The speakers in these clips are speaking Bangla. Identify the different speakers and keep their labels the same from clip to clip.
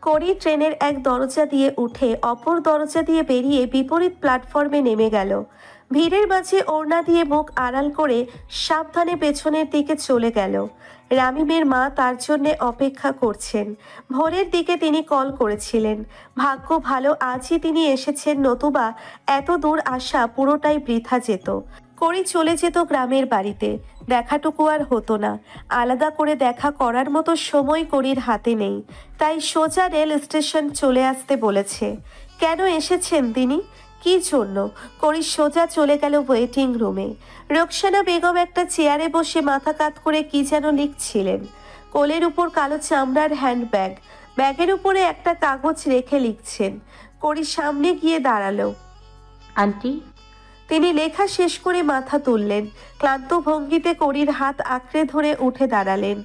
Speaker 1: করি ট্রেনের এক দরজা দিয়ে উঠে অপর দরজা দিয়ে বেরিয়ে বিপরীত প্ল্যাটফর্মে নেমে গেল। ভিড়ের মাঝে ওড়না দিয়ে মুখ আড়াল করে সাবধানে পেছনের দিকে চলে গেল। রামিমের মা তার জন্যে অপেক্ষা করছেন। ভোরের দিকে তিনি কল করেছিলেন। ভাগ্য ভালো আজই তিনি এসেছেন, নতুবা এত দূর আসা পুরোটাই বৃথা যেত। করি চলে যেত গ্রামের বাড়িতে, দেখাটুকু আর হতো না। আলাদা করে দেখা করার মতো সময় করির হাতে নেই, তাই সোজা রেল স্টেশন চলে আসতে বলেছে। কেন এসেছেন তিনি, কি জন্য? করি সোজা চলে গেল ওয়েটিং রুমে। রোকসানা বেগম একটা চেয়ারে বসে মাথা কাত করে কি যেন লিখছিলেন। কোলের উপর কালো চামড়ার হ্যান্ডব্যাগ, ব্যাগের উপরে একটা কাগজ রেখে লিখছেন। করি সামনে গিয়ে দাঁড়ালো।
Speaker 2: আন্টি।
Speaker 1: তিনি লেখা শেষ করে মাথা তুললেন। ক্লান্ত ভঙ্গিতে করির হাত আঁকড়ে ধরে উঠে দাঁড়ালেন।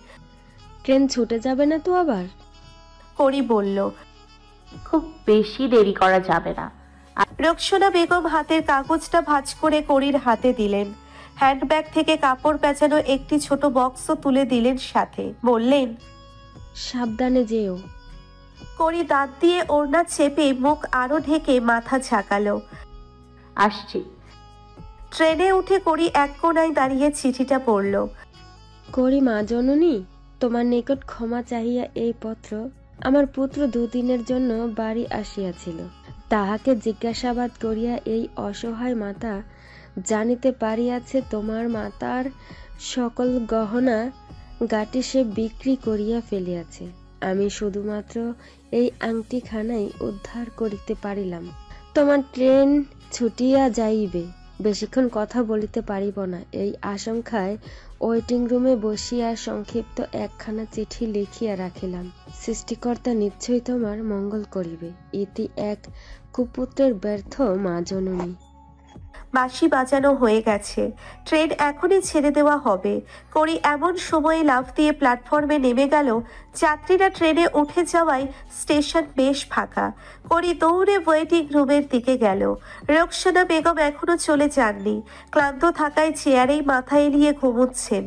Speaker 3: ট্রেন ছুটে যাবে না তো আবার?
Speaker 1: করি বলল,
Speaker 2: খুব বেশি দেরি করা যাবে না।
Speaker 1: রোকসানা বেগম হাতের কাগজটা ভাঁজ করে করির হাতে দিলেন। হ্যান্ডব্যাগ থেকে কাপড় পেঁচানো একটি ছোট বক্সও তুলে দিলেন, সাথে বললেন,
Speaker 3: সাবধানে যেও।
Speaker 1: করি দাঁত দিয়ে ওড়না চেপে মুখ আরো ঢেকে মাথা ঝাঁকালো।
Speaker 2: আসছি।
Speaker 1: ট্রেনে উঠে করি এক কোণায় দাঁড়িয়ে চিঠিটা পড়ল।
Speaker 3: করি মা জননী, তোমার নিকট ক্ষমা চাহিয়া এই পত্র। আমার পুত্র দুদিনের জন্য বাড়ি আসিয়াছিল, তাহাকে জিজ্ঞাসাবাদ করিয়া এই অসহায় মাতা জানিতে পারিয়াছে তোমার মাতার সকল গহনা গাটি সে বিক্রি করিয়া ফেলিয়াছে। আমি শুধুমাত্র এই আংটিখানাই উদ্ধার করিতে পারিলাম। তোমার ট্রেন ছুটিয়া যাইবে, বেশিক্ষণ কথা বলিতে পারিব না, এই আশঙ্কায় ওয়েটিং রুমে বসিয়া সংক্ষিপ্ত একখানা চিঠি লিখিয়া রাখিলাম। সৃষ্টিকর্তা নিশ্চয়ই তোমার মঙ্গল করিবে। ইতি এক কুপুত্রের ব্যর্থ মা জননী।
Speaker 1: বাঁশি বাজানো হয়ে গেছে, ট্রেন এখনই ছেড়ে দেওয়া হবে। করি এমন সময়ে লাফ দিয়ে প্ল্যাটফর্মে নেমে গেল। যাত্রীরা ট্রেনে উঠে যাওয়ায় স্টেশন বেশ ফাঁকা। করি দৌড়ে ওয়েটিং রুমের দিকে গেল। রোকসানা বেগম এখনো চলে যাননি, ক্লান্ত থাকায় চেয়ারেই মাথা এলিয়ে ঘুমুচ্ছেন।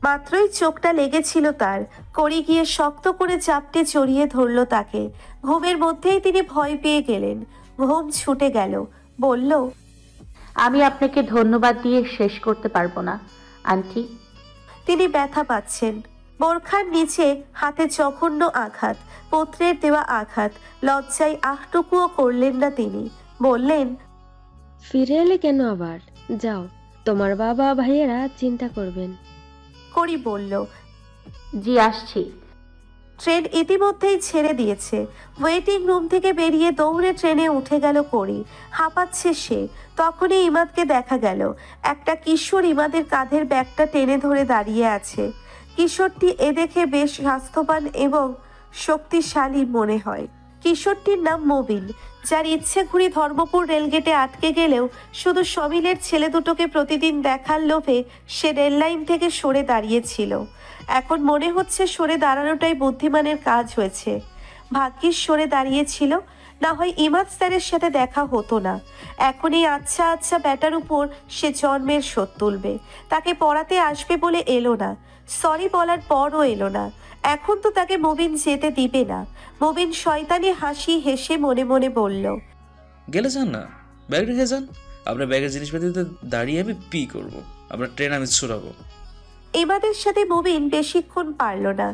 Speaker 1: মাত্রই চোখটা লেগেছিল তার। করি গিয়ে শক্ত করে চাপটে জড়িয়ে ধরল তাকে। ঘুমের মধ্যেই তিনি ভয় পেয়ে গেলেন। ঘুম ছুটে গেল। বলল,
Speaker 2: আমি আপনাকে ধন্যবাদ দিয়ে শেষ করতে পারবো না আন্টি।
Speaker 1: তিনি ব্যথা পাচ্ছেন। বোরখার নিচে হাতে জঘন্য আঘাত, পত্রের দেওয়া আঘাত। লজ্জায় আহটুকুও করলেন না তিনি। বললেন,
Speaker 3: ফিরে এলে কেন আবার? যাও, তোমার বাবা ভাইয়েরা চিন্তা করবেন।
Speaker 1: করি বলল,
Speaker 2: জি আসছি।
Speaker 1: ট্রেন ইতিমধ্যেই ছেড়ে দিয়েছে। ওয়েটিং রুম থেকে বেরিয়ে দৌড়ে ট্রেনে উঠে গেল করি। হাঁপাচ্ছে সে। তখনই ইমাদকে দেখা গেল। একটা কিশোর ইমাদের কাঁধের ব্যাগটা টেনে ধরে দাঁড়িয়ে আছে। কিশোরটি এ দেখে বেশ স্বাস্থ্যবান এবং শক্তিশালী মনে হয়। কিশোরটির নাম মবিন, যার ইচ্ছে ঘুরি ধর্মপুর রেলগেটে আটকে গেলেও শুধু সমিলের ছেলে দুটোকে প্রতিদিন দেখার লোভে সে রেললাইন থেকে সরে দাঁড়িয়েছিল। এখন মনে হচ্ছে সরে দাঁড়ানোটাই বুদ্ধিমানের কাজ হয়েছে। ভাগ্যিস সরে দাঁড়িয়েছিল, না হয় ইমাদ স্যারের সাথে দেখা হতো না। এখন এই আচ্ছা আচ্ছা ব্যাটার উপর সে জন্মের শোধ তুলবে। তাকে পড়াতে আসবে বলে এলো না, সরি বলার পরও এলো না। এখন তো তাকে মবিন যেতে দিবে না। মবিন শয়তানি হাসি হেসে মনে মনে বলল,
Speaker 4: গেলে যান না, ব্যাগ রেখে যান। আপনার ব্যাগের জিনিসপাতিতে দাঁড়িয়ে আমি পি করবো, আপনার ট্রেন আমি ছুড়াবো।
Speaker 1: ইমাদের সাথে মবিন বেশিক্ষণ পারল না।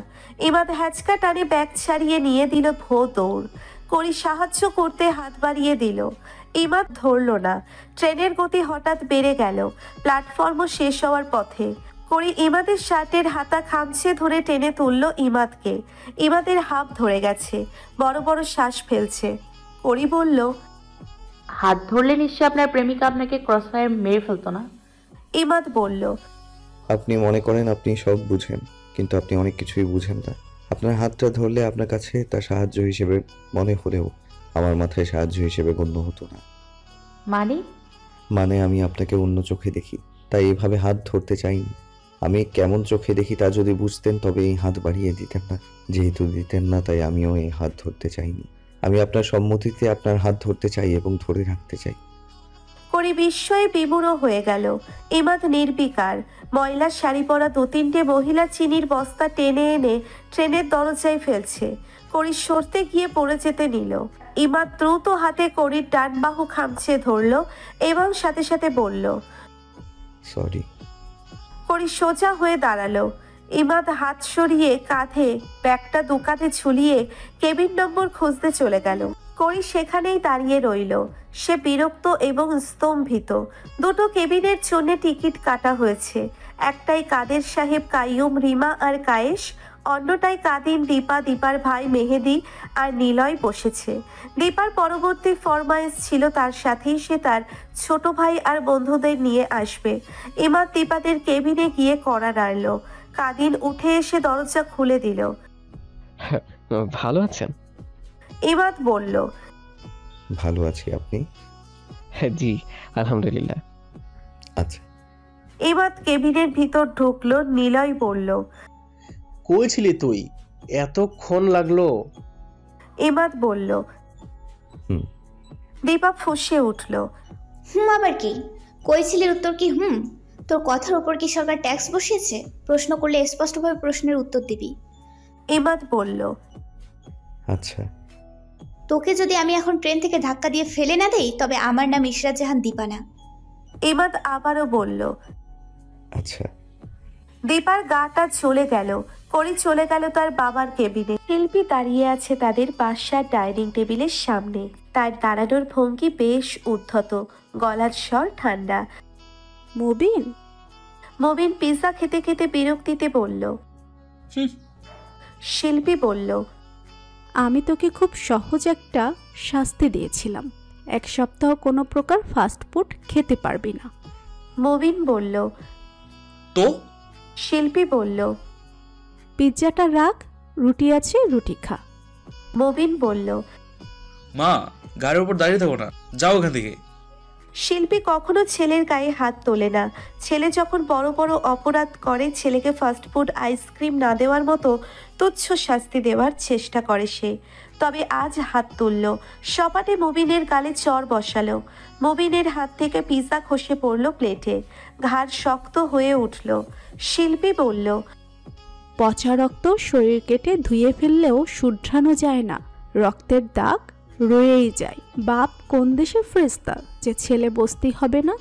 Speaker 1: ইমাদ হ্যাচকা টানে ব্যাগ ছাড়িয়ে নিয়ে দিল ভো দৌড়। করি সাহায্য করতে হাত বাড়িয়ে দিল। ইমাদ ধরল না। ট্রেনের গতি হঠাৎ বেড়ে গেল। প্ল্যাটফর্মও শেষ হওয়ার পথে। করি ইমাদের শার্টের হাতা খামচে ধরে টেনে তুলল ইমাদকে। ইমাদের হাঁপ ধরে গেছে, বড় বড় শ্বাস ফেলছে। করি বলল,
Speaker 2: হাত ধরলে নিশ্চয় আপনার প্রেমিকা আপনাকে ক্রসফায়ার মেরে ফেলতো না?
Speaker 1: ইমাদ বলল,
Speaker 5: আপনি মনে করেন আপনি সব বুঝেন, কিন্তু আপনি অনেক কিছুই বুঝেন না। আপনার হাতটা ধরলে আপনার কাছে তা সাহায্য হিসেবে মনে হলেও আমার মাথায় সাহায্য হিসেবে গণ্য হতো না।
Speaker 2: মানে
Speaker 5: আমি আপনাকে অন্য চোখে দেখি, তাই এভাবে হাত ধরতে চাইনি। আমি কেমন চোখে দেখি তা যদি বুঝতেন তবে এই হাত বাড়িয়ে দিতেন না। যেহেতু দিতেন না, তাই আমিও এই হাত ধরতে চাইনি। আমি আপনার সম্মতিতে আপনার হাত ধরতে চাই এবং ধরে রাখতে চাই।
Speaker 1: করি বিস্ময়ে বিমূঢ় হয়ে গেল। ইমাদ নির্বিকার। ময়লা শাড়ি পরা দু তিনটে মহিলা চিনির বস্তা টেনে এনে ট্রেনের দরজায় ফেলছে। করি সরতে গিয়ে পড়ে যেতে নিল। ইমাদ দ্রুত হাতে করির ডান বাহু খামচে ধরলো এবং সাথে সাথে বলল,
Speaker 5: সরি।
Speaker 1: করি সোজা হয়ে দাঁড়ালো। ইমাদ হাত সরিয়ে কাঁধে ব্যাগটা দুকাঁধে ঝুলিয়ে কেবিন নম্বর খুঁজতে চলে গেল। করি সেখানেই দাঁড়িয়ে রইল। সে বিরক্ত এবং স্তম্ভিত। দুটো কেবিনের জন্য টিকিট কাটা হয়েছে। একটাই কাদের সাহেব, কাইয়ুম, রিমা আর কায়েস, অন্যটায় কাদিন, দীপা, দীপার ভাই মেহেদি আর নিলয় বসেছে। দীপার পরবর্তী ফরমাইশ ছিল তার সাথেই সে তার ছোট ভাই আর বন্ধুদের নিয়ে আসবে। ইমাদ দীপাদের কেবিনে গিয়ে কড়া নাড়ল। কাদিন উঠে এসে দরজা খুলে দিল।
Speaker 6: ভালো আছেন?
Speaker 1: ইমাদ বলল,
Speaker 5: ভালো আছি, আপনি?
Speaker 6: জি আলহামদুলিল্লাহ।
Speaker 5: আচ্ছা।
Speaker 1: ইমাদ কেবিনের ভিতর ঢুকলো। নিলয় বলল,
Speaker 7: কই ছিলি তুই? এতক্ষণ লাগলো?
Speaker 1: ইমাদ বলল।
Speaker 5: হুম।
Speaker 1: দীপা ফুঁসে উঠল।
Speaker 8: আবার কি? কই ছিলির উত্তর কি হুম? তোর কথার উপর কি সরকার ট্যাক্স বসিয়েছে? প্রশ্ন করলে স্পষ্টভাবে প্রশ্নের উত্তর দিবি।
Speaker 1: ইমাদ বলল,
Speaker 5: আচ্ছা।
Speaker 8: তোকে যদি আমি এখন ট্রেন থেকে ধাক্কা দিয়ে ফেলে না দেই তবে আমার নাম ইশরাত জাহান দীপা না।
Speaker 1: ইমাদ আবারও বলল।
Speaker 5: আচ্ছা।
Speaker 1: দীপার গাটা চলে গেল। করি চলে গেল তার বাবার কেবিনে। শিল্পী দাঁড়িয়ে আছে তাদের বাসার ডাইনিং টেবিলের সামনে। তার দাঁড়ানোর ভঙ্গি বেশ উদ্ধত, গলার স্বর ঠান্ডা।
Speaker 9: মুবিন?
Speaker 1: মুবিন পিৎজা খেতে খেতে বিরক্তিতে বলল। শিল্পী বলল,
Speaker 9: আমি তোকে খুব সহজ একটা শাস্তি দিয়েছিলাম, 1 সপ্তাহ কোনো প্রকার ফাস্ট ফুড খেতে পারবি না।
Speaker 1: মুবিন বলল।
Speaker 4: তো
Speaker 1: শিল্পী বলল,
Speaker 9: পিৎজাটা রাখ, রুটি আছে, রুটি খা।
Speaker 1: মুবিন বলল,
Speaker 4: মা, গাড়ির উপর দাঁড়িয়ে থাকো না, যাও ওখান থেকে।
Speaker 1: শিল্পী কখনো ছেলের গায়ে হাত তোলে না। ছেলে যখন বড় বড় অপরাধ করে ছেলেকে ফাস্টফুড, আইসক্রিম না দেওয়ার মতো তুচ্ছ শাস্তি দেওয়ার চেষ্টা করে সে। তবে আজ হাত তুলল। সপাটে মুবিনের গালে চর বসালো। মুবিনের হাত থেকে পিৎজা খসে পড়ল প্লেটে। ঘাড় শক্ত হয়ে উঠল। শিল্পী বলল,
Speaker 9: পচা রক্ত শরীর কেটে ধুয়ে ফেললেও শুধরানো যায় না, রক্তের দাগ রয়েই যায়। বাপ কোন দেশের ফেরেশতা যে ছেলে বসতেই হবে না?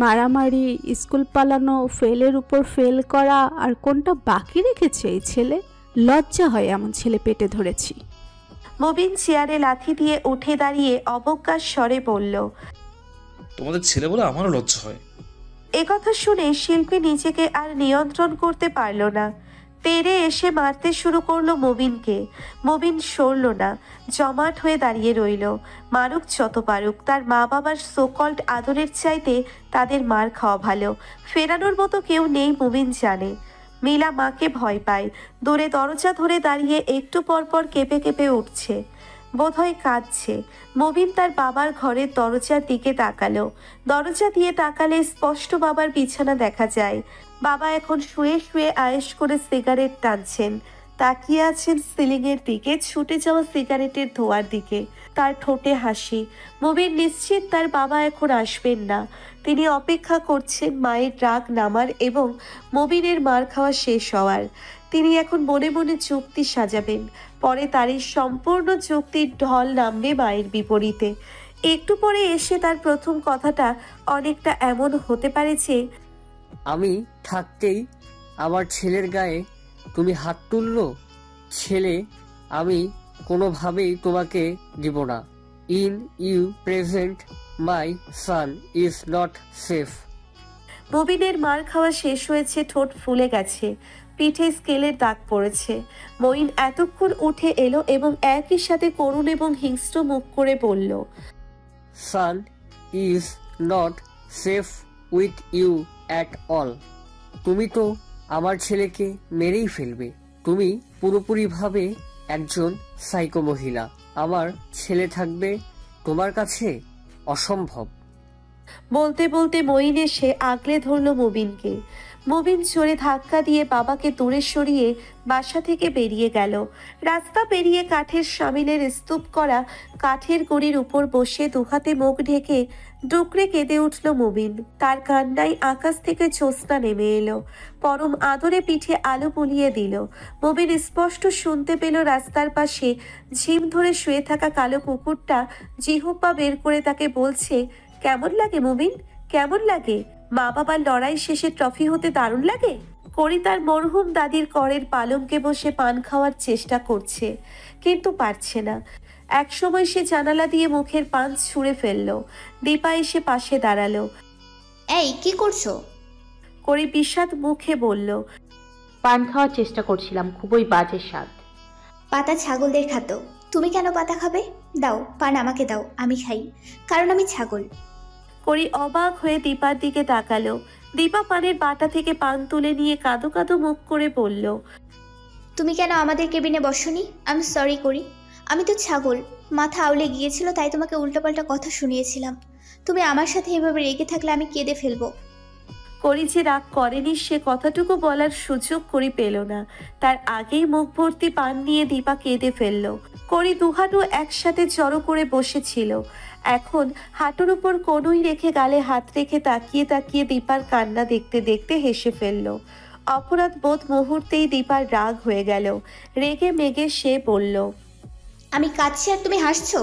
Speaker 9: মারামারি, স্কুল পালানো, ফেলের উপর ফেল করা, আর কোনটা বাকি রেখেছে এই ছেলে? লজ্জা হয় এমন ছেলে পেটে ধরেছি।
Speaker 1: মুবিন চেয়ারে লাথি দিয়ে উঠে দাঁড়িয়ে অবজ্ঞার স্বরে বলল,
Speaker 4: তোমাদের ছেলে বলে আমারও লজ্জা হয়।
Speaker 1: একথা শুনে শিল্পী নিজেকে আর নিয়ন্ত্রণ করতে পারল না। তেড়ে এসে মারতে শুরু করলো মুবিনকে। মুবিন সরল না, জমাট হয়ে দাঁড়িয়ে রইল। মারুক যত পারুক, তার মা বাবার সোকল্ড আদরের চাইতে তাদের মার খাওয়া ভালো। ফেরানোর মতো কেউ নেই মুবিন জানে। মিলা মাকে ভয় পায়। দূরে দরজা ধরে দাঁড়িয়ে একটু পরপর কেঁপে কেঁপে উঠছে, বোধহয় কাঁদছে। মুবিন তার বাবার ঘরের দরজার দিকে তাকালো। দরজা দিয়ে তাকালে স্পষ্ট বাবার বিছানা দেখা যায়। বাবা এখন শুয়ে শুয়ে আয়েশ করে সিগারেট টানছেন। তাকিয়ে আছেন সিলিংয়ের দিকে, ছুটে যাওয়া সিগারেটের ধোঁয়ার দিকে। তার ঠোঁটে হাসি। মুবিন নিশ্চিত তার বাবা এখন আসবেন না। তিনি অপেক্ষা করছেন মায়ের রাগ নামার এবং মুবিনের মার খাওয়া শেষ হওয়ার। তিনি এখন মনে মনে যুক্তি সাজাবেন। পরে তারই সম্পূর্ণ যুক্তির ঢল নামবে মায়ের বিপরীতে। একটু পরে এসে তার প্রথম কথাটা অনেকটা এমন হতে পারে যে,
Speaker 10: আমি থাকতেই আমার ছেলের গায়ে তুমি হাত তুললো। ছেলে আমি কোনোভাবেই তোমাকে দিব না। In you present my son is not safe.
Speaker 1: মুবিনের মার খাওয়া শেষ হয়েছে, ঠোঁট ফুলে গেছে, পিঠে স্কেলের দাগ পড়েছে। মঈন এতক্ষণ উঠে এলো এবং একই সাথে করুণ এবং হিংস্র মুখ করে বলল,
Speaker 10: son is not safe with you at all. তুমি তো আমার ছেলেকে মেরেই ফেলবে। তুমি পুরোপুরিভাবে একজন সাইকো মহিলা। আমার ছেলে থাকবে তোমার কাছে? অসম্ভব।
Speaker 1: বলতে বলতে মঈন এসে আগলে ধরল মুবিনকে। মুবিন জোরে ধাক্কা দিয়ে বাবাকে দূরে সরিয়ে বাসা থেকে বেরিয়ে গেল। রাস্তা পেরিয়ে কাঠের সামিলের স্তূপ করা কাঠের গুঁড়ির উপর বসে দুহাতে মুখ ঢেকে ডুকরে কেঁদে উঠল মুবিন। তার কান্নায় আকাশ থেকে জ্যোৎস্না নেমে এলো, পরম আদরে পিঠে আলো বুলিয়ে দিল। মুবিন স্পষ্ট শুনতে পেল রাস্তার পাশে ঝিম ধরে শুয়ে থাকা কালো কুকুরটা জিহ্বা বের করে তাকে বলছে, কেমন লাগে মুবিন, কেমন লাগে? মা বাবার লড়াই শেষে ট্রফি হতে দারুণ লাগে। করি তার মরহুম দাদির করের পালঙ্কে বসে পান খাওয়ার চেষ্টা করছে, কিন্তু পারছে না। একসময় সে জানালা দিয়ে মুখের পান ছুঁড়ে ফেললো। দীপা এসে পাশে দাঁড়ালো।
Speaker 8: এই কি করছো?
Speaker 1: করি বিষাদ মুখে বলল,
Speaker 2: পান খাওয়ার চেষ্টা করছিলাম, খুবই বাজে স্বাদ।
Speaker 8: পাতা ছাগলদের খাতো, তুমি কেন পাতা খাবে? দাও পান আমাকে দাও, আমি খাই, কারণ আমি ছাগল।
Speaker 1: করি অবাক হয়ে দীপার দিকে তাকালো। দীপা পানের বাটা থেকে পান তুলে নিয়ে কাঁদো কাঁদো মুখ করে বলল,
Speaker 8: তুমি কেন আমাদের কেবিনে বসোনি? আমি সরি করি, আমি তো ছাগল, মাথা আউলে গিয়েছিল তাই তোমাকে উল্টোপাল্টা কথা শুনিয়েছিলাম। তুমি আমার সাথে এভাবে রেগে থাকলে আমি কেঁদে ফেলবো।
Speaker 1: করি যে রাগ করেনি সে কথাটুকু বলার সুযোগ করি পেল না। তার আগেই মুখ ভর্তি পান নিয়ে দীপা কেঁদে ফেলল। করি দুহাঁটু একসাথে জড়ো করে বসেছিল, এখন হাঁটুর উপর কনুই রেখে গালে হাত রেখে তাকিয়ে তাকিয়ে দীপার কান্না দেখতে দেখতে হেসে ফেলল। অপরাধ বোধ মুহূর্তেই দীপার রাগ হয়ে গেল। রেগে মেগে সে বলল,
Speaker 8: আমি কাঁদছি আর তুমি হাসছো?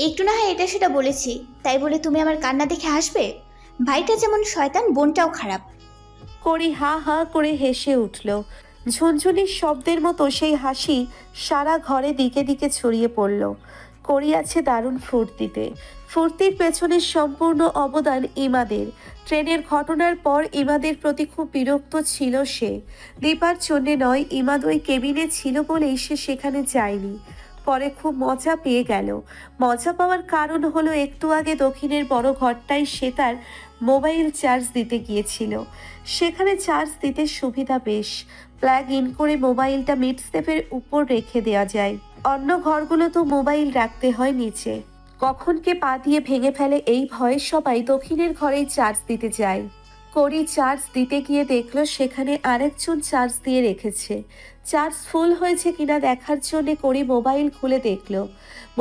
Speaker 8: একটু না হয় এটা সেটা বলেছি, তাই বলে তুমি আমার কান্না দেখে হাসবে? ভাইটা যেমন শয়তান, বোনটাও খারাপ।
Speaker 1: করি হা হা করে হেসে উঠল। ঝুনঝুনির শব্দের মতো সেই হাসি সারা ঘরে দিকে দিকে ছড়িয়ে পড়ল। করি আছে দারুণ ফুর্তিতে। ফুর্তির পেছনের সম্পূর্ণ অবদান ইমাদের। ট্রেনের ঘটনার পর ইমাদের প্রতি খুব বিরক্ত ছিল সে। দীপার জন্যে নয়, ইমাদ ওই কেবিনে ছিল বলেই সে সেখানে যায়নি। পরে খুব মজা পেয়ে গেল। মজা পাওয়ার কারণ হলো একটু আগে দক্ষিণের বড় ঘরটায় সে তার মোবাইল চার্জ দিতে গিয়েছিল। সেখানে চার্জ দিতে সুবিধা বেশ, প্লাগ ইন করে মোবাইলটা মিড স্টেপের উপর রেখে দেওয়া যায়। অন্য ঘরগুলো তো মোবাইল রাখতে হয় নিচে, কখন কে পা দিয়ে ভেঙে ফেলে এই ভয়ে সবাই দক্ষিণের ঘরেই চার্জ দিতে যায়। করি চার্জ দিতে গিয়ে দেখলো সেখানে আরেকজন চার্জ দিয়ে রেখেছে। চার্জ ফুল হয়েছে কিনা দেখার জন্য করি মোবাইল খুলে দেখলো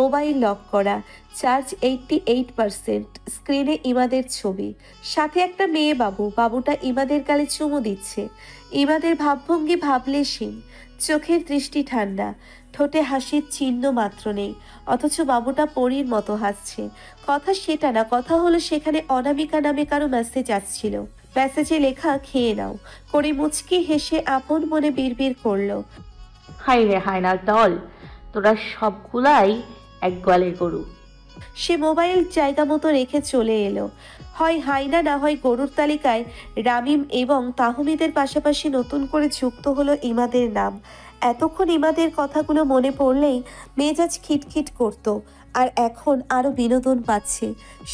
Speaker 1: মোবাইল লক করা, চার্জ 88%। স্ক্রিনে ইমাদের ছবি, সাথে একটা মেয়ে বাবু। বাবুটা ইমাদের গালে চুমু দিচ্ছে। ইমাদের ভাবভঙ্গি ভাবলেশীন, চোখের দৃষ্টি ঠান্ডা, ঠোঁটে হাসির চিহ্ন মাত্র নেই, অথচ বাবুটা পরীর মতো হাসছে। কথা সেটা না, কথা হলো সেখানে অনামিকা নামে কারো মেসেজ আসছিল। মেসেজে লেখা, খেয়ে নাও। করি মুচকি হেসে আপন মনে বিড়বিড় করলো,
Speaker 2: হাই রে হায়নার দল, তোরা সবগুলাই এক গোয়ালের গরু।
Speaker 1: সে মোবাইল জায়গা মতো রেখে চলে এলো। হয় হাইনা না হয় গরুর তালিকায় রামিম এবং তাহমিদের পাশাপাশি নতুন করে যুক্ত হলো ইমাদের নাম। এতক্ষণ ইমাদের কথাগুলো মনে পড়লেই মেজাজ খিটখিট করত, আর এখন আরো বিনোদন পাচ্ছে।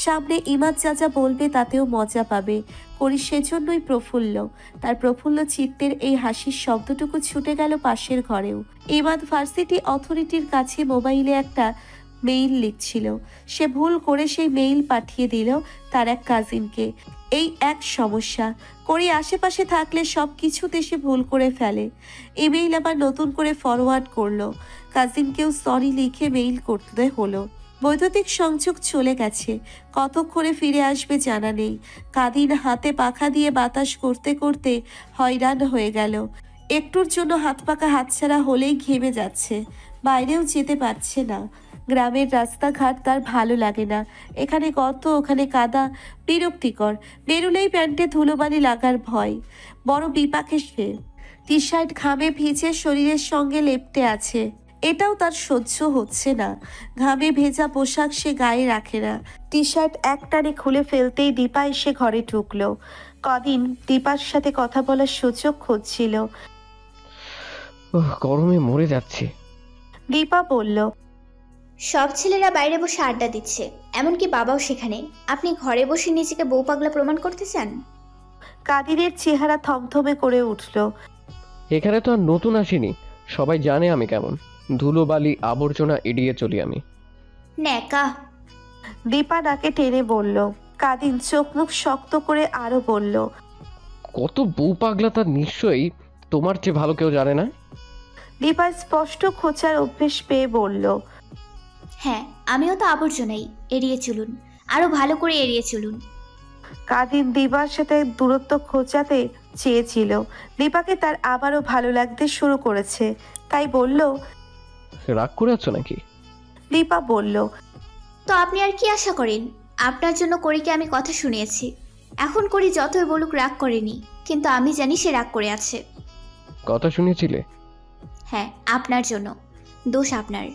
Speaker 1: সামনে ইমাদ যা যা বলবে তাতেও মজা পাবে। করি সেজন্যই প্রফুল্ল। তার প্রফুল্ল চিত্তের এই হাসির শব্দটুকু ছুটে গেল পাশের ঘরেও। ইমাদ ভার্সিটি অথরিটির কাছে মোবাইলে একটা মেইল লিখছিল। সে ভুল করে সেই মেইল পাঠিয়ে দিল তার এক কাজিনকে। এই এক সমস্যা, করি আশেপাশে থাকলে সব কিছুতে সে ভুল করে ফেলে। ইমেইল আবার নতুন করে ফরওয়ার্ড করলো। কাজিনকেও সরি লিখে মেইল করতে হলো। বৈদ্যুতিক সংযোগ চলে গেছে, কতক্ষণে ফিরে আসবে জানা নেই। কাদিন হাতে পাখা দিয়ে বাতাস করতে করতে হয়রান হয়ে গেল। একটুর জন্য হাত পাকা হাতছাড়া হলেই ঘেমে যাচ্ছে, বাইরেও যেতে পারছে না। গ্রামের রাস্তাঘাট তার ভালো লাগে না, এখানে গর্ত ওখানে কাদা, বিরক্তিকর। বেরুলেই প্যান্টে ধুলোবালি লাগার ভয়। বড় বিপাকে সে। টি শার্ট ঘামে ভিজে শরীরের সঙ্গে লেপ্টে আছে, এটাও তার সহ্য হচ্ছে না। ঘামে ভেজা পোশাক সে গায়ে রাখে না। টি শার্ট একটানে খুলে ফেলতেই দীপা এসে ঘরে ঢুকলো। কদিন দীপার সাথে কথা বলার সুযোগ খুঁজছিল।
Speaker 6: গরমে মরে যাচ্ছে।
Speaker 1: দীপা বলল,
Speaker 8: সব ছেলেরা বাইরে বসে আড্ডা দিচ্ছে, এমনকি বাবাও সেখানে। আপনি ঘরে বসে নিজেকে বউ পাগলা প্রমাণ করতে চান?
Speaker 1: কাদিরের চেহারা থমথমে করে উঠল।
Speaker 6: এখানে তো আর নতুন আসিনি, সবাই জানে আমি কেমন। ধুলোবালি আবর্জনা এড়িয়ে চলি আমি।
Speaker 8: ন্যাকা।
Speaker 1: দীপা নাকে টেনে বলল। কাদিন চোখ মুখ শক্ত করে আরো বলল,
Speaker 6: কত বউ পাগলা তা নিশ্চয়ই তোমার চেয়ে ভালো কেউ জানে না।
Speaker 1: দীপা স্পষ্ট খোঁচার অভ্যেস পেয়ে বলল,
Speaker 8: হ্যাঁ, আমিও তো আবর্জনাই। এড়িয়ে চলুন, আরো ভালো করে এড়িয়ে চলুন।
Speaker 1: কাদিন দীপার সাথে দূরত্ব খোঁচাতে চেয়েছিল। দীপাকে তার আবারও ভালো লাগতে শুরু করেছে, তাই বলল,
Speaker 6: রাগ করে আছো নাকি?
Speaker 1: দীপা বলল,
Speaker 8: তো আপনি আর কি আশা করেন? আপনার জন্য করিকে আমি কথা শুনিয়েছি। এখন করি যতই বলুক রাগ করেনি, কিন্তু আমি জানি সে রাগ করে আছে।
Speaker 6: কথা শুনেছিলে?
Speaker 8: হ্যাঁ, আপনার জন্য। দোষ আপনার।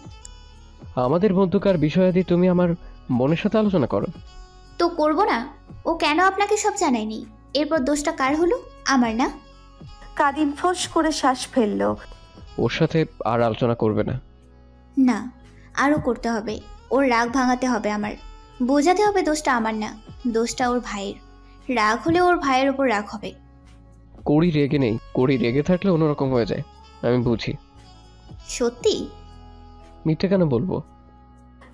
Speaker 6: আমাদের মধ্যকার বিষয়াদি তুমি আমার বোনের সাথে আলোচনা করো।
Speaker 8: তো করব না? ও কেন আপনাকে সব জানায়নি? এরপর দোষটা কার হলো? আমার না?
Speaker 1: কাদিন ফোঁস করে শ্বাস ফেলল।
Speaker 6: ওর সাথে আর আলোচনা করবে না?
Speaker 8: না, আরও করতে হবে। ওর রাগ ভাঙাতে হবে আমার। বোঝাতে হবে দোষটা আমার না, দোষটা ওর ভাইয়ের। রাগ হলে ওর ভাইয়ের ওপর রাগ হবে।
Speaker 6: কড়ি রেগে নেই, কড়ি রেগে থাকলে অন্যরকম হয়ে যায়, আমি বুঝি।
Speaker 8: সত্যি?
Speaker 6: মিথ্যে কেন বলবো?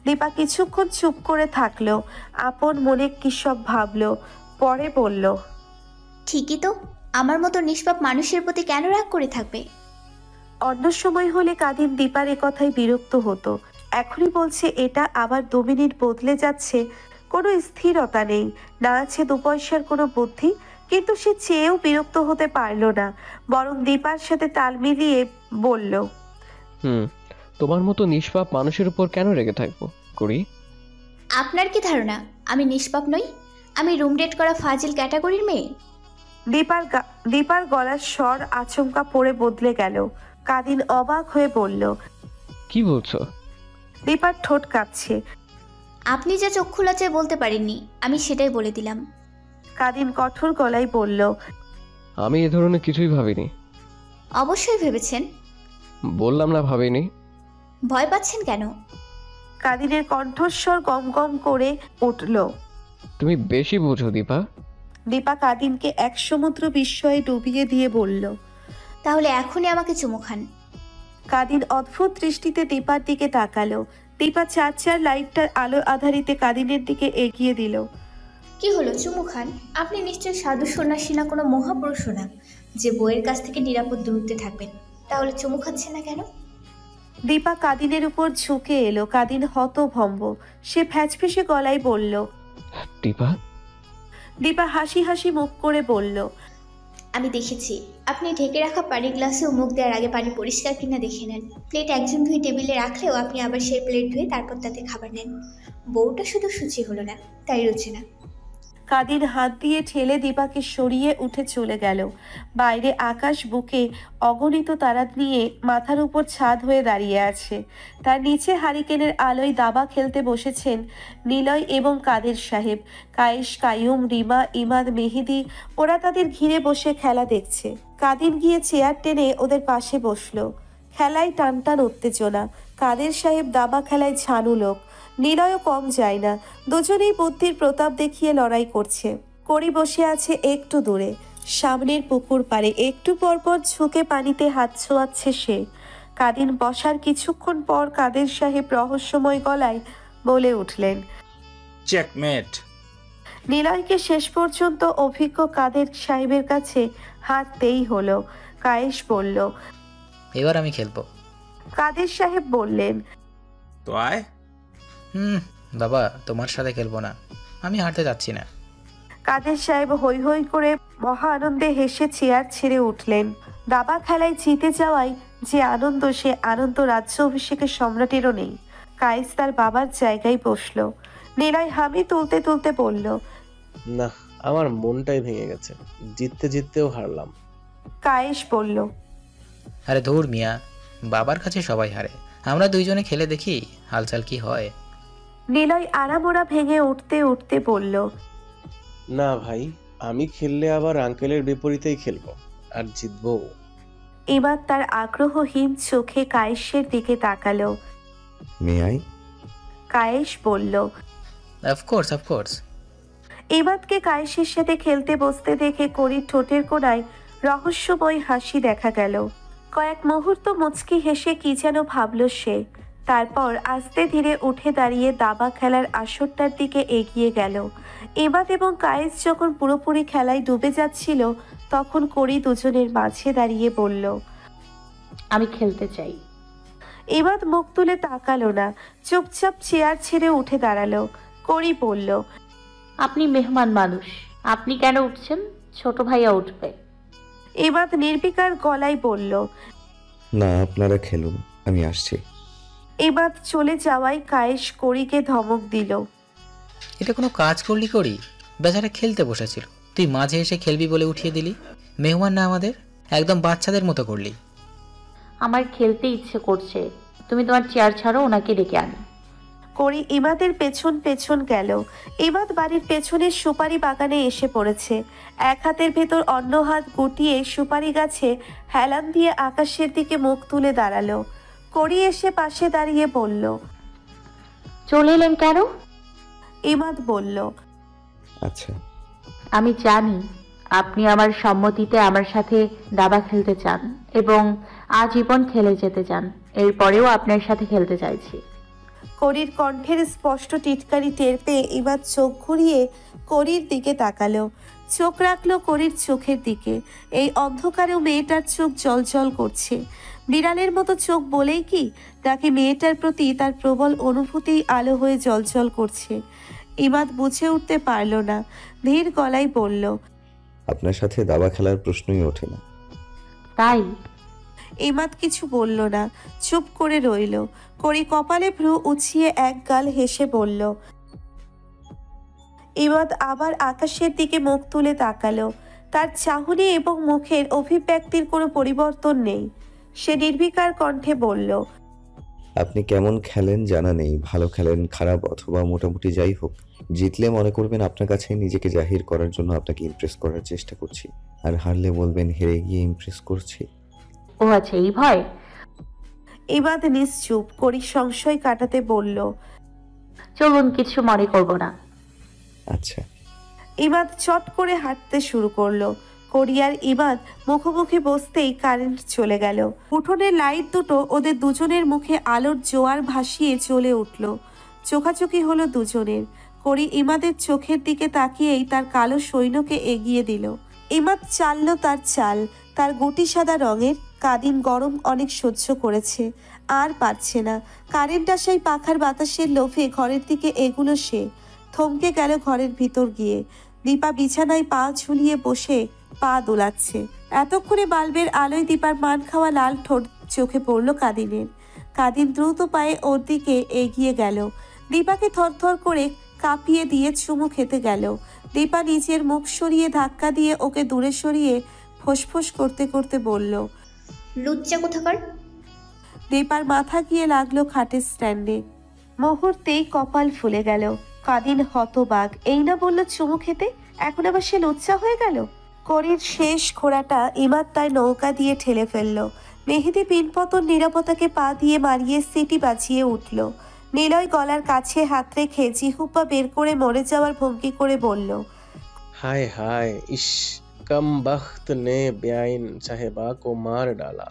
Speaker 1: দীপা কিছুক্ষণ চুপ করে থাকলো, আপন মনে কি সব ভাবলো। পরে বলল,
Speaker 8: ঠিকই তো। আমার মতো নিষ্পাপ মানুষের প্রতি কেন রাগ করে থাকবে?
Speaker 1: অন্য সময় হলে কাদিন দীপার এ কথায় বিরক্ত হতো। এখনই বলছে এটা, আবার 2 মিনিট বদলে যাচ্ছে। কোনো স্থিরতা নেই, না আছে 2 পয়সার কোনো বুদ্ধি। কিন্তু সে চেয়েও বিরক্ত হতে পারল না, বরং দীপার সাথে তাল মিলিয়ে বলল,
Speaker 6: তোমার মতো নিষ্পাপ মানুষের উপর কেন রেগে থাকবো করি?
Speaker 8: আপনার কি ধারণা আমি নিষ্পাপ নই? আমি রুম ডেট করা ফাজিল ক্যাটাগরির মেয়ে।
Speaker 1: দীপার গলার স্বর আচমকা পড়ে বদলে গেল। কাদিন অবাক হয়ে বলল,
Speaker 6: কি বলছো?
Speaker 1: দীপার ঠোঁট কাঁপছে।
Speaker 8: আপনি যা চোখ খোলাচে বলতে পারেননি, আমি সেটাই বলে দিলাম।
Speaker 1: কাদিন কঠোর গলায় বলল,
Speaker 6: আমি এ ধরনের কিছুই ভাবিনি।
Speaker 8: অবশ্যই ভেবেছেন।
Speaker 6: বললাম না ভাবিনি।
Speaker 8: ভয় পাচ্ছেন কেন?
Speaker 1: কাদিনের কণ্ঠস্বর গম গম করে উঠল।
Speaker 6: তুমি বেশি বোঝো দীপা।
Speaker 1: দীপা কাদিনকে এক সমুদ্র বিস্ময়ে ডুবিয়ে দিয়ে বলল,
Speaker 8: তাহলে এখনই আমাকে চুমু খান।
Speaker 1: কাদিন অদ্ভুত দৃষ্টিতে দীপার দিকে তাকালো। দীপা চার লাইটটার আলো আধারিতে কাদিনের দিকে এগিয়ে দিল।
Speaker 8: কি হলো, চুমু খান। আপনি নিশ্চয় সাধু সন্ন্যাসী না কোনো মহাপুরুষ না যে বইয়ের কাছ থেকে নিরাপদ দূরত্বে থাকবেন। তাহলে চুমু খাচ্ছেন না কেন?
Speaker 1: দীপা কাদিনের উপর ঝুঁকে এলো। কাদিন হতভম্ব। সে ফ্যাচফেসে গলায় বলল,
Speaker 6: দীপা।
Speaker 1: দীপা হাসি হাসি মুখ করে বলল,
Speaker 8: আমি দেখেছি আপনি ঢেকে রাখা পানি গ্লাসেও মুখ দেওয়ার আগে পানি পরিষ্কার কিনা দেখে নেন। প্লেট একজন ধুয়ে টেবিলে রাখলেও আপনি আবার সেই প্লেট ধুয়ে তারপর তাতে খাবার নেন। বউটা শুধু সূচি হলো না, তাই রুচি না।
Speaker 1: কাদির হাত দিয়ে ঠেলে দীপাকে সরিয়ে উঠে চলে গেল। বাইরে আকাশ বুকে অগণিত তারা নিয়ে মাথার উপর ছাদ হয়ে দাঁড়িয়ে আছে। তার নিচে হারিকেনের আলোয় দাবা খেলতে বসেছেন নিলয় এবং কাদের সাহেব। কায়েস, কাইয়ুম, রিমা, ইমাদ, মেহেদি ওরা তাদের ঘিরে বসে খেলা দেখছে। কাদির গিয়ে চেয়ার টেনে ওদের পাশে বসলো। খেলায় টানটান উত্তেজনা। কাদের সাহেব দাবা খেলায় ঝানু লোক, নিলয়ও কম যায় না। দুজনেই বুদ্ধির প্রতাপ দেখিয়ে লড়াই করছে। করি বসে আছে একটু দূরে, সামনের পুকুর পাড়ে। একটু পরপর ঝুঁকে পানিতে হাত ছোঁয়াচ্ছে সে। কাদিন বসার কিছুক্ষণ পর কাদের সাহেব রহস্যময় গলায় বলে উঠলেন,
Speaker 11: চেকমেট।
Speaker 1: নিলয়কে শেষ পর্যন্ত অভিজ্ঞ কাদের সাহেবের কাছে হারতেই হলো। কায়েস বলল,
Speaker 11: এবার আমি খেলবো।
Speaker 1: কাদের সাহেব বললেন,
Speaker 11: তো আয়। বাবা, তোমার সাথে খেলবো না, আমি হারতে যাচ্ছি না।
Speaker 1: কাদের সাহেব হৈ হৈ করে মহা আনন্দে হেসে চেয়ার ছেড়ে উঠলেন। দাবা খেলায় জিতে যাওয়ায় যে আনন্দ, সে আনন্দ রাজ্য অভিষেকের সম্রাটেরও নেই। কায়েস তার বাবার জায়গায় বসলো। নিলয় হামি তুলতে তুলতে বলল,
Speaker 7: না, আমার মনটাই ভেঙে গেছে। জিততে জিততেও হারলাম।
Speaker 1: কায়েস বলল,
Speaker 11: আরে ধুর মিয়া, বাবার কাছে সবাই হারে, আমরা দুইজনে খেলে দেখি হালচাল কি হয়।
Speaker 1: নিলয় আড়ামোড়া ভেঙে উঠতে উঠতে বলল,
Speaker 7: না ভাই, আমি খেললে আবার আঙ্কেলের বিপরীতেই খেলবো, আর জিতবো।
Speaker 1: এবার তার আগ্রহহীন চোখে কায়েসের দিকে তাকালো।
Speaker 5: May I?
Speaker 1: কায়েস বলল,
Speaker 11: অফকোর্স অফকোর্স।
Speaker 1: এবাদকে কায়েসের সাথে খেলতে বসতে দেখে করির ঠোঁটের কোণায় রহস্যময় হাসি দেখা গেল। কয়েক মুহূর্ত মুচকি হেসে কি যেন ভাবল সে। তারপর আস্তে ধীরে উঠে দাঁড়িয়ে দাবা খেলার আসরটার দিকে এগিয়ে গেল। এবাদ এবং কায়েস যখন পুরোপুরি খেলায় ডুবে যাচ্ছিল, তখন করি দুজনের মাঝে দাঁড়িয়ে বলল,
Speaker 2: আমি খেলতে চাই।
Speaker 1: ইমাদ মুখ তুলে তাকালো না, চুপচাপ চেয়ার ছেড়ে উঠে দাঁড়ালো। করি বলল,
Speaker 2: আপনি মেহমান মানুষ, আপনি কেন উঠছেন? ছোট ভাইয়া উঠবে।
Speaker 1: ইমাদ নির্বিকার গলায় বলল,
Speaker 5: না, আপনারা খেলুন, আমি আসছি।
Speaker 1: ইমাদ চলে যাওয়ায় কায়েস করিকে ধমক দিল,
Speaker 11: এটা কোনো কাজ করলি করি? বেচারা খেলতে বসেছিল, তুই মাঝে এসে খেলবি বলে উঠিয়ে দিলি। মেহমান না আমাদের, একদম বাচ্চাদের মতো করলি।
Speaker 2: আমার খেলতে ইচ্ছে করছে, তুমি তোমার চেয়ার ছাড়ো, ওনাকে ডেকে আনি।
Speaker 1: করি ইমাদের পেছন পেছন গেল। ইমাদ বাড়ির পেছনের সুপারি বাগানে এসে পড়েছে। এক হাতের ভেতর অন্য হাত গুটিয়ে সুপারি গাছে হেলান দিয়ে আকাশের দিকে মুখ তুলে দাঁড়ালো। করি এসে পাশে দাঁড়িয়ে বলল,
Speaker 2: চলে এলেন কেন?
Speaker 1: ইমাদ বলল,
Speaker 5: আচ্ছা,
Speaker 2: আমি জানি আপনি আমার সম্মতিতে আমার সাথে দাবা খেলতে চান এবং আজীবন খেলে যেতে চান। এরপরেও আপনার সাথে খেলতে চাইছি।
Speaker 1: করির কণ্ঠের স্পষ্ট টিটকারি টের পেয়ে ইমাদ চোখ ঘুরিয়ে করির দিকে তাকালো। চোখ রাখলো করির চোখের দিকে। এই অন্ধকারেও মেয়েটার চোখ জলজল করছে। বিড়ালের মতো চোখ বলেই কি, নাকি মেয়েটার প্রতি তার প্রবল অনুভূতি আলো হয়ে জলজল করছে? ইমাদ বুঝে উঠতে পারল না। ধীর গলায় বলল,
Speaker 5: আপনার সাথে দাবা খেলার প্রশ্নই ওঠে না।
Speaker 2: তাই?
Speaker 1: ইমাদ কিছু বলল না, চুপ করে রইল। করি কপালে ভ্রু উছিয়ে এক গাল হেসে বলল। ইমাদ আবার আকাশের দিকে মুখ তুলে তাকালো। তার চাহনি এবং মুখের অভিব্যক্তির কোনো পরিবর্তন নেই। সে নির্বিকার কণ্ঠে বলল,
Speaker 5: আপনি কেমন খেলেন জানা নেই, ভালো খেলেন, খারাপ অথবা মোটামুটি যাই হোক, জিতলে মনে করবেন আপনার কাছে নিজেকে জাহির করার জন্য আপনাকে ইমপ্রেস করার চেষ্টা করছি, আর হারলে বলবেন হেরে গিয়ে ইমপ্রেস করছি।
Speaker 2: ও আচ্ছা, এই ভয়?
Speaker 1: ইমাদ নিশ্চুপ। করি সংশয় কাটাতে বলল,
Speaker 2: চলুন, কিছু মনে করব না।
Speaker 5: আচ্ছা।
Speaker 1: ইমাদ চট করে হাঁটতে শুরু করলো। করি আর ইমাদ মুখোমুখি বসতেই কারেন্ট চলে গেল। উঠোনের লাইট দুটো ওদের দুজনের মুখে আলোর জোয়ার ভাসিয়ে চলে উঠল। চোখাচোখি হলো দুজনের। করি ইমাদের চোখের দিকে তাকিয়েই তার কালো সৈন্যকে এগিয়ে দিল। ইমাদ চাললো তার চাল। তার গুটি সাদা রঙের। কাদিন গরম অনেক সহ্য করেছে, আর পারছে না। কারেন্ট আসায় পাখার বাতাসের লোভে ঘরের দিকে এগুলো সে। থমকে গেল ঘরের ভিতর গিয়ে। দীপা বিছানায় পা ঝুলিয়ে বসে পা দোলাচ্ছে। এতক্ষণে বাল্বের আলোয় দীপার মান খাওয়া লাল ঠোঁট চোখে পড়ল কাদিনের। কাদিন দ্রুত পায়ে ওর দিকে এগিয়ে গেল। দীপাকে থরথর করে কাঁপিয়ে দিয়ে চুমু খেতে গেল। দীপা নিজের মুখ সরিয়ে ধাক্কা দিয়ে ওকে দূরে সরিয়ে ফোঁসফোঁস করতে করতে বলল,
Speaker 8: লুচ্চা কোথাকার।
Speaker 1: দীপার মাথা গিয়ে লাগলো খাটের স্ট্যান্ডে। মুহূর্তেই কপাল ফুলে গেল। কাদিন হতবাক। এই না বলল চুমু খেতে, এখন আবার সে লুচ্চা হয়ে গেল। করির শেষ ঘোড়াটা ইমাদ তার নৌকা দিয়ে ঠেলে ফেলল। মেহেদি পিনপতন নিরাপত্তাকে পা দিয়ে মারিয়ে সিটি বাজিয়ে উঠল। নিলয় গলার কাছে হাত রেখে জিহুপা বের করে মরে যাওয়ার ভঙ্গি করে বলল,
Speaker 7: हाय हाय इश कम बख्त ने बेआइन साहेबा को मार डाला।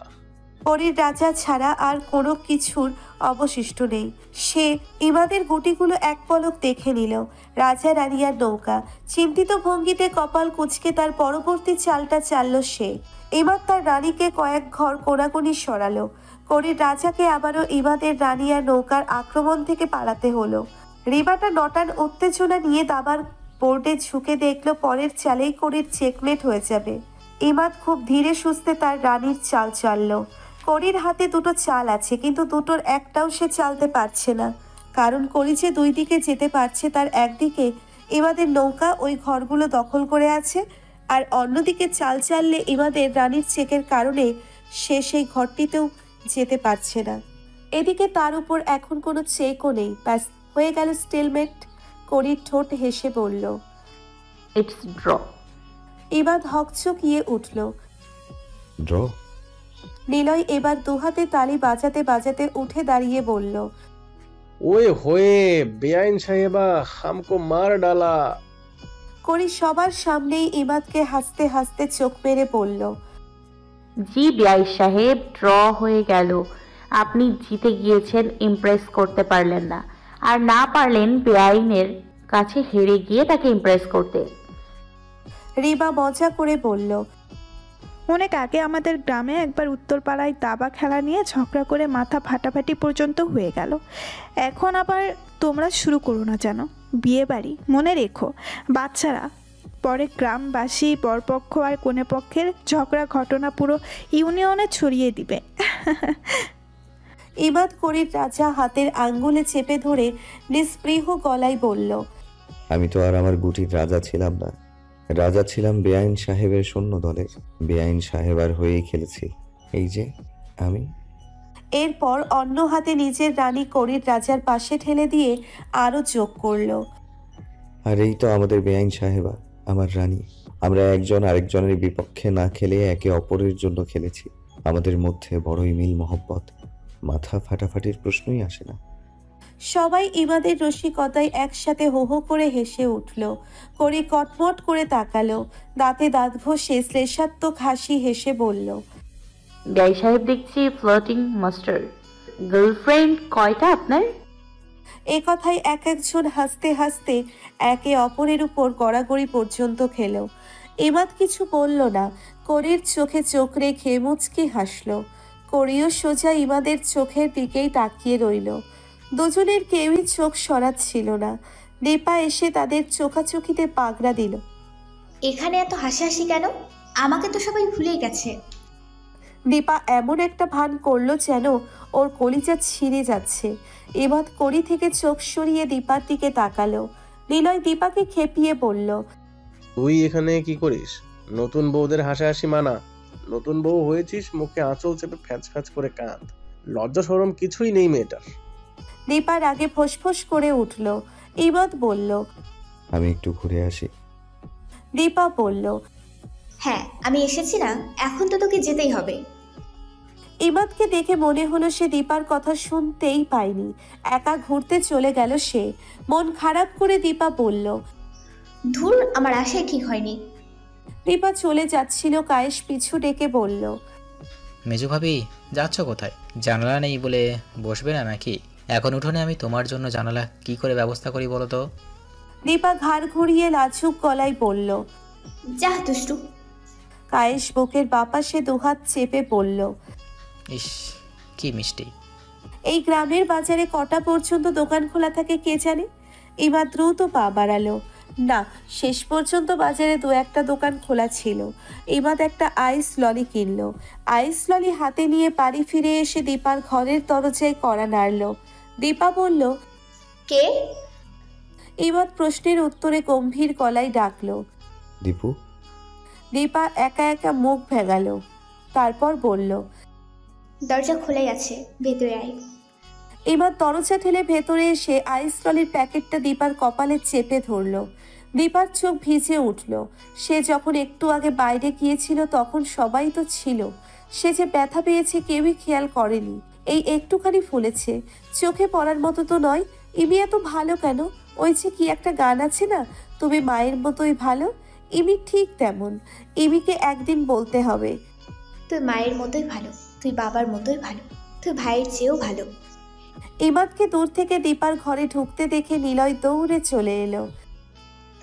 Speaker 1: পরীর রাজা ছাড়া আর কোনো কিছুর অবশিষ্ট নেই। সে ইমাদের গুটিগুলো এক পলক দেখে নিল। রাজা রানিয়ার নৌকা। চিন্তিত ভঙ্গিতে কপাল কুঁচকে তার পরবর্তী চালটা চালল সে। ইমাদ তার রানীকে কয়েক ঘর কোনাকুনি সরালো। করির রাজাকে আবারও ইমাদের রানিয়ার নৌকার আক্রমণ থেকে পালাতে হলো। রিবাটা নটান উত্তেজনা নিয়ে দাবার বোর্ডে ঝুঁকে দেখলো পরের চালেই করির চেকমেট হয়ে যাবে। ইমাদ খুব ধীরে সুস্থে তার রানীর চাল চালল। করির হাতে দুটো চাল আছে, কিন্তু দুটোর একটাও সে চালতে পারছে না। কারণ করি যে দুই দিকে যেতে পারছে, তার একদিকে ইমাদের নৌকা ওই ঘরগুলো দখল করে আছে, আর অন্যদিকে চাল চাললে ইমাদের রানীর চেকের কারণে সে সেই ঘরটিতেও যেতে পারছে না। এদিকে তার উপর এখন কোনো চেকও নেই। ব্যাস, হয়ে গেল স্টেলমেট। করির ঠোঁট হেসে বলল,
Speaker 2: ইটস ড্র।
Speaker 1: ইমাদ হকচকিয়ে উঠল।
Speaker 5: ড্র?
Speaker 1: নিলয় এবার দুহাতে তালি বাজাতে বাজাতে উঠে দাঁড়িয়ে বলল,
Speaker 7: ओए होए बेआइन साहेबा हमको मार डाला।
Speaker 1: করি সবার সামনেই ইমাদকে হাসতে হাসতে চোখ মেরে বলল,
Speaker 2: জি বিআই সাহেব, ড্র হয়ে গেল। আপনি জিতে গিয়েছেন, ইমপ্রেস করতে পারলেন না, আর না পারলেন বেআইনের কাছে হেরে গিয়ে তাকে ইমপ্রেস করতে।
Speaker 1: রিবা মজা করে বলল,
Speaker 12: অনেক আগে আমাদের গ্রামে একবার উত্তরপাড়ায় দাবা খেলা নিয়ে ঝগড়া করে মাথা ফাটাফাটি পর্যন্ত হয়ে গেল। এখন আবার তোমরা শুরু করো না যেন। বিয়ে বাড়ি মনে রেখো বাচ্চারা, পরে গ্রামবাসী বরপক্ষ আর কনেপক্ষের ঝগড়া ঘটনা পুরো ইউনিয়নে ছড়িয়ে দিবে।
Speaker 1: ইমাদ করির রাজা হাতের আঙ্গুলে চেপে ধরে নিস্পৃহ গলায় বলল,
Speaker 5: আমি তো আর আমার গুটির রাজা ছিলাম না, রাজা ছিলাম বেআইন সাহেবের সৈন্য দলের। বেআইন সাহেব আর হয়েই খেলেছি, এই যে আমি।
Speaker 1: এরপর অন্য হাতে নিজের রানী করির রাজার পাশে ঠেলে দিয়ে আরো যোগ করলো,
Speaker 5: আর এই তো আমাদের বেআইন সাহেবা, আমার রানী। আমরা একজন আরেকজনের বিপক্ষে না খেলে একে অপরের জন্য খেলেছি। আমাদের মধ্যে বড়ই মিল মহব্বত, মাথা ফাটাফাটির প্রশ্নই আসে না।
Speaker 1: সবাই ইমাদের রসিকতায় একসাথে হো হো করে হেসে উঠল। করি কটমট করে তাকালো, দাঁতে দাঁত ঘষে শ্লেষাত্মক হাসি হেসে বলল,
Speaker 2: গাই সাহেব দেখছি ফ্লোটিং মাস্টার। গার্লফ্রেন্ড কয়টা আপনার?
Speaker 1: এ কথায় এক একজন হাসতে হাসতে একে অপরের উপর গড়াগড়ি পর্যন্ত খেলো। ইমাদ কিছু বলল না, করির চোখে চোখ রেখে মুচকি হাসল। করিও সোজা ইমাদের চোখের দিকেই তাকিয়ে রইল। দুজনের কেউই চোখ সরাচ্ছিল না। দীপা এসে তাদের চোখাচোখিতে পাগড়া দিল।
Speaker 8: এখানে এত হাসাহাসি কেন? আমাকে তো সবাই ভুলেই গেছে।
Speaker 1: দীপা এমন একটা ভান করলো যেন ওর কলিজা ছিঁড়ে যাচ্ছে। ইমাদ করি থেকে চোখ সরিয়ে দীপার দিকে তাকালো। নিলয় দীপাকে খেপিয়ে বলল,
Speaker 7: তুই এখানে কি করিস? নতুন বউদের হাসাহাসি মানা। নতুন বউ হয়েছিস, মুখে আঁচল চেপে ফ্যাচ ফ্যাচ করে কাঁদ। লজ্জা শরম কিছুই নেই মেয়েটার।
Speaker 1: দীপার আগে ফোঁস করে উঠল। ইমাদ বলল,
Speaker 5: আমি একটু ঘুরে আসি।
Speaker 1: দীপা বলল,
Speaker 8: হ্যাঁ আমি এসেছি না, এখন তো তোকে যেতেই হবে।
Speaker 1: ইমাদকে দেখে মনে হলো সে দীপার কথা শুনতেই পায়নি। একা ঘুরতে চলে গেল সে। মন খারাপ করে দীপা বলল,
Speaker 8: ধুর, আমার আশাই ঠিক হয়নি।
Speaker 1: দীপা চলে যাচ্ছিল, কায়েশ পিছু ডেকে বলল,
Speaker 11: মেজু ভাবি যাচ্ছ কোথায়? জানালা নেই বলে বসবে না নাকি? এখন উঠোনে আমি তোমার জন্য জানালা কি করে ব্যবস্থা করি বলো তো?
Speaker 1: দীপা ঘাড় ঘুরিয়ে লাজুক গলায় বলল,
Speaker 8: যা দুষ্টু।
Speaker 1: কায়েশ বুকের বাপাশে দুহাত চেপে পড়ল,
Speaker 11: ইস কি মিষ্টি।
Speaker 1: এই গ্রামের বাজারে কটা পর্যন্ত দোকান খোলা থাকে কে জানে। ইমাদ দ্রুত পা বাড়ালো। না, শেষ পর্যন্ত বাজারে দু একটা দোকান খোলা ছিল। ইমাদ একটা আইস ললি কিনলো। আইস ললি হাতে নিয়ে বাড়ি ফিরে এসে দীপার ঘরের দরজায় কড়া নাড়ল। দীপা বলল,
Speaker 8: কে?
Speaker 1: ইমাদ প্রশ্নের উত্তরে গম্ভীর গলায় ডাকলো,
Speaker 5: দীপু।
Speaker 1: দীপা একা একা মুখ ভেঙালো, তারপর বলল,
Speaker 8: দরজা খোলাই আছে, ভেতরে আয়।
Speaker 1: ইমাদ দরজা ঠেলে ভেতরে এসে আইস ললির প্যাকেটটা দীপার কপালে চেপে ধরল। দীপার চোখ ভিজে উঠল। সে যখন একটু আগে বাইরে গিয়েছিল তখন সবাই তো ছিল। সে যে ব্যথা পেয়েছে কেউই খেয়াল করেনি। এই একটুখানি ফুলেছে, চোখে পড়ার মতো তো নয়। ইমি এত ভালো কেন? ওই যে কি একটা গান আছে না, তুমি মায়ের মতোই ভালো। ইমি ঠিক তেমন। ইমিকে একদিন বলতে হবে,
Speaker 8: তুই মায়ের মতোই ভালো, তুই বাবার মতোই ভালো, তুই ভাইয়ের চেয়েও ভালো।
Speaker 1: ইমাদকে দূর থেকে দীপার ঘরে ঢুকতে দেখে নিলয় দৌড়ে চলে এলো।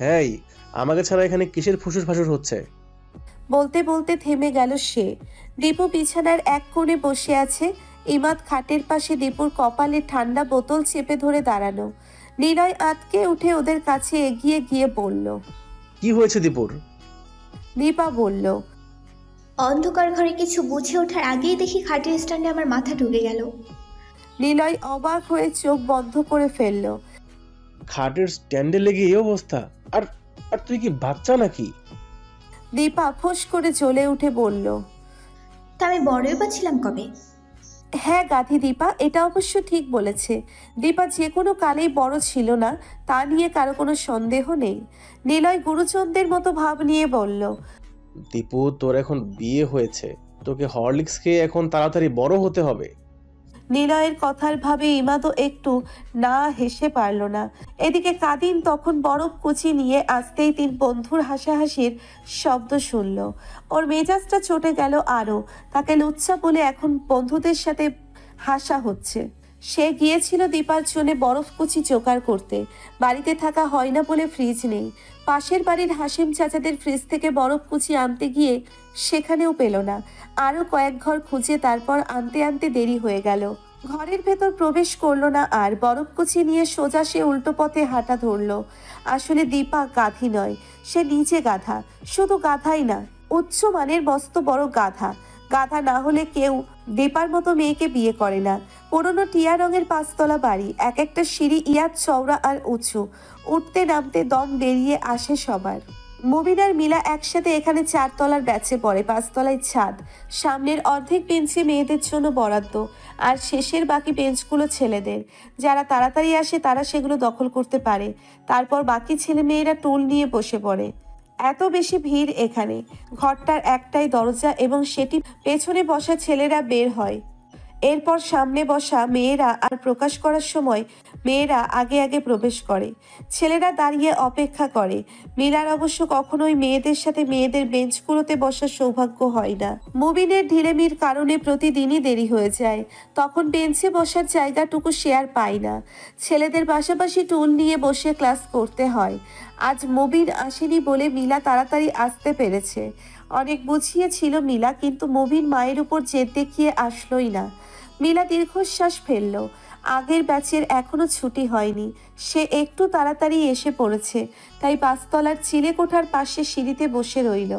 Speaker 7: হ্যাঁ, আমাকে ছাড়া এখানে কিসের ফুসুর ফাসুর হচ্ছে?
Speaker 1: বলতে বলতে থেমে গেল সে। দীপু বিছানার এক কোণে বসে আছে। ইমাদ খাটের পাশে দীপুর কপালে ঠান্ডা বোতল চেপে ধরে দাঁড়ানো। নিলয় আটকে উঠে ওদের কাছে এগিয়ে গিয়ে বলল,
Speaker 7: কি হয়েছে দীপুর?
Speaker 1: দীপা বলল,
Speaker 8: অন্ধকার ঘরে কিছু বুঝে ওঠার আগেই দেখি খাটের স্ট্যান্ডে আমার মাথা ঢুকে গেল।
Speaker 1: নিলয় অবাক হয়ে চোখ বন্ধ করে ফেলল।
Speaker 7: খাটের স্ট্যান্ডে লেগে এই অবস্থা? আর আর তুই কি বাচ্চা নাকি?
Speaker 1: দীপা ফোঁস করে জ্বলে উঠে বলল,
Speaker 8: তা আমি বড়ই বা ছিলাম কবে?
Speaker 1: হ্যাঁ গাধি দীপা, এটা অবশ্য ঠিক বলেছে। দীপা যে কোনো কালেই বড় ছিল না, তা নিয়ে কারো কোনো সন্দেহ নেই। নিলয় গুরুচন্দ্রের মতো ভাব নিয়ে বলল,
Speaker 7: দীপু, তোর এখন বিয়ে হয়েছে, তোকে হরলিক্স খেয়ে এখন তাড়াতাড়ি বড় হতে হবে।
Speaker 1: নিলয়ের কথার ভাবে ইমাদও একটু না হেসে পারল না। এদিকে কাদিন তখন বরফ কুচি নিয়ে আসতেই তিন বন্ধুর হাসাহাসির শব্দ শুনল। ওর মেজাজটা চটে গেল আরো। তাকে লুচ্চা বলে এখন বন্ধুদের সাথে হাসা হচ্ছে। সে গিয়েছিল দীপার জন্য বরফ কুচি জোগাড় করতে। বাড়িতে থাকা হয় না বলে ফ্রিজ নেই। পাশের বাড়ির হাসিম চাচাদের ফ্রিজ থেকে বরফ কুচি আনতে গিয়ে সেখানেও পেল না। আরও কয়েক ঘর খুঁজে তারপর আনতে আনতে দেরি হয়ে গেল। ঘরের ভেতর প্রবেশ করলো না আর। বরফ কুচি নিয়ে সোজা সে উল্টো পথে হাঁটা ধরলো। আসলে দীপা গাধি নয়, সে নিচে গাধা। শুধু গাধাই না, উচ্চ মানের মস্ত বড় গাধা। গাধা না হলে কেউ দীপার মতো মেয়েকে বিয়ে করে না। পুরনো টিয়া রঙের 5 তলা বাড়ি, এক একটা সিঁড়ি ইয়াদ চওড়া আর উঁচু। উঠতে নামতে দম বেরিয়ে আসে সবার। মুবিন আর মিলা একসাথে এখানে 4 তলার ব্যাচে পড়ে। 5 তলায় ছাদ, সামনের অর্ধেক বেঞ্চে মেয়েদের জন্য বরাদ্দ, আর শেষের বাকি বেঞ্চগুলো ছেলেদের। যারা তাড়াতাড়ি আসে তারা সেগুলো দখল করতে পারে। তারপর বাকি ছেলে মেয়েরা টুল নিয়ে বসে পড়ে। এত বেশি ভিড় এখানে। ঘরটার একটাই দরজা এবং সেটি পেছনে বসা ছেলেরা বের হয়। এরপর সামনে বসা মেয়েরা, আর প্রকাশ করার সময় মেয়েরা আগে আগে প্রবেশ করে। ছেলেরা দাঁড়িয়ে অপেক্ষা করে। মিলার অবশ্য কখনোই মেয়েদের সাথে মেয়েদের বেঞ্চগুলোতে বসার সৌভাগ্য হয় না। মুবিনের ঢিলেমির কারণে প্রতিদিনই দেরি হয়ে যায়। তখন বেঞ্চে বসার জায়গাটুকু শেয়ার পায় না। ছেলেদের পাশাপাশি টুল নিয়ে বসে ক্লাস করতে হয়। আজ মুবিন আসেনি বলে মিলা তাড়াতাড়ি আসতে পেরেছে। অনেক বুঝিয়েছিল মিলা, কিন্তু মুবিন মায়ের উপর জেদ দেখিয়ে আসলোই না। মিলা দীর্ঘশ্বাস ফেলল। আগের ব্যাচের এখনো ছুটি হয়নি। সে একটু তাড়াতাড়ি এসে পড়েছে, তাই 5 তলার চিলে কোঠার পাশে সিঁড়িতে বসে রইল।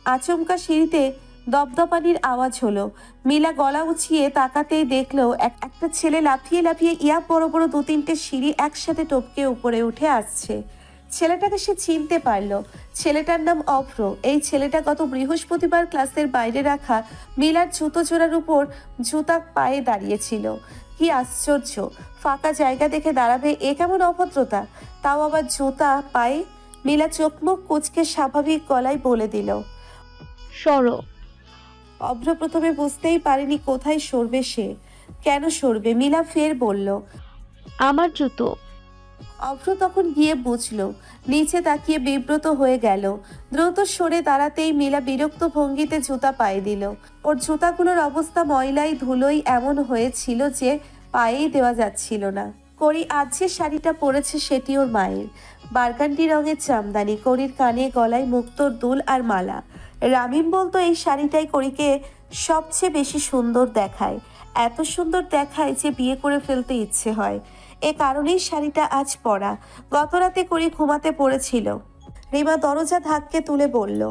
Speaker 1: আচমকা সিঁড়িতে দপদপানির আওয়াজ হলো। মিলা গলা উঁচিয়ে তাকাতেই দেখলো একটা ছেলে লাফিয়ে লাফিয়ে ইয়া বড় বড় 2-3টে সিঁড়ি একসাথে টপকে উপরে উঠে আসছে। ছেলেটাকে সে চিনতে পারল। ছেলেটার নাম অভ্র। এই ছেলেটা গত বৃহস্পতিবার ক্লাসের বাইরে রাখা মিলার জুতো জোড়ার উপর জুতা পায়ে দাঁড়িয়েছিল। কি আশ্চর্য, ফাঁকা জায়গা দেখে দাঁড়াবে এ কেমন অভদ্রতা, তাও আবার জুতা পায়ে। মিলা চোখ মুখ কুঁচকে স্বাভাবিক গলায় বলে দিল,
Speaker 9: সরো।
Speaker 1: অভ্র প্রথমে বুঝতেই পারেনি কোথায় সরবে সে। কেন সরবে? মিলা ফের বলল,
Speaker 9: আমার জুতো।
Speaker 1: অভ্র তখন গিয়ে বুঝলো। নিচে তাকিয়ে বিব্রত হয়ে গেল। দ্রুত সরে দাঁড়াতেই মিলা বিরক্ত ভঙ্গিতে জুতা পায়ে দিল। ওর জুতাগুলোর অবস্থা ময়লাই ধুলোই এমন হয়েছিল যে পায়েই দেওয়া যাচ্ছিল না। করি আজ যে শাড়িটা পরেছে সেটি ওর মায়ের। বারগান্ডি রঙের জামদানি, করির কানে গলায় মুক্তোর দুল আর মালা। রামিম বলতো এই শাড়িটাই করিকে সবচেয়ে বেশি সুন্দর দেখায়। এত সুন্দর দেখায় যে বিয়ে করে ফেলতে ইচ্ছে হয়। এ কারণেই শাড়িটা আজ পরা। গতরাতে করি ঘুমাতে পড়েছিল। রিমা দরজা ধাক্কে তুলে বলল,